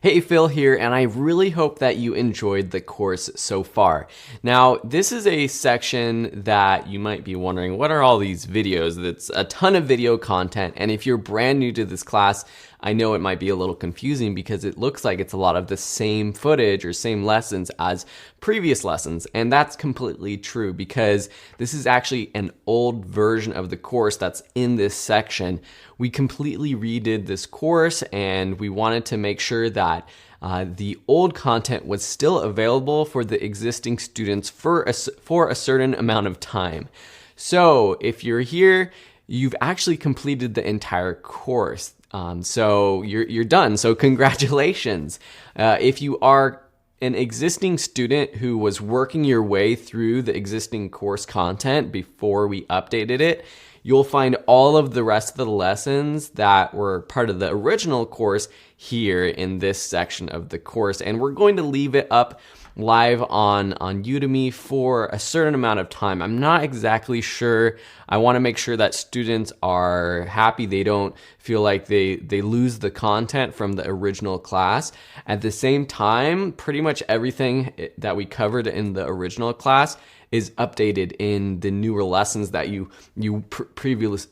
Hey, Phil here, and I really hope that you enjoyed the course so far. Now, this is a section that you might be wondering, what are all these videos? It's a ton of video content, and if you're brand new to this class, I know it might be a little confusing because it looks like it's a lot of the same footage or same lessons as previous lessons, and that's completely true because this is actually an old version of the course that's in this section. We completely redid this course and we wanted to make sure that the old content was still available for the existing students for a certain amount of time. So if you're here, you've actually completed the entire course. So you're done. So congratulations. If you are an existing student who was working your way through the existing course content before we updated it, you'll find all of the rest of the lessons that were part of the original course here in this section of the course. And we're going to leave it up live on Udemy for a certain amount of time. I'm not exactly sure. I want to make sure that students are happy. They don't feel like they lose the content from the original class. At the same time, pretty much everything that we covered in the original class is updated in the newer lessons that you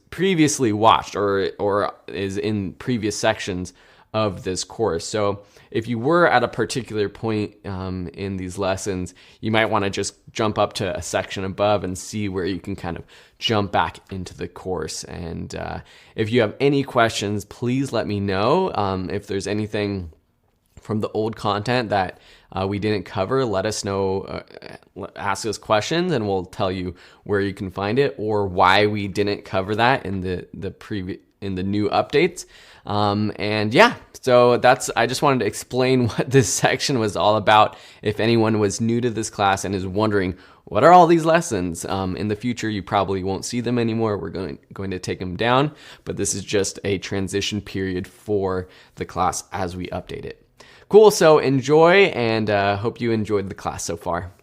previously watched or is in previous sections of this course. So if you were at a particular point in these lessons, you might want to just jump up to a section above and see where you can kind of jump back into the course. And if you have any questions, please let me know. If there's anything from the old content that we didn't cover, let us know, ask us questions, and we'll tell you where you can find it or why we didn't cover that in the new updates. And yeah, so I just wanted to explain what this section was all about. If anyone was new to this class and is wondering, what are all these lessons? In the future, you probably won't see them anymore. We're going to take them down, but this is just a transition period for the class as we update it. Cool, so enjoy, and hope you enjoyed the class so far.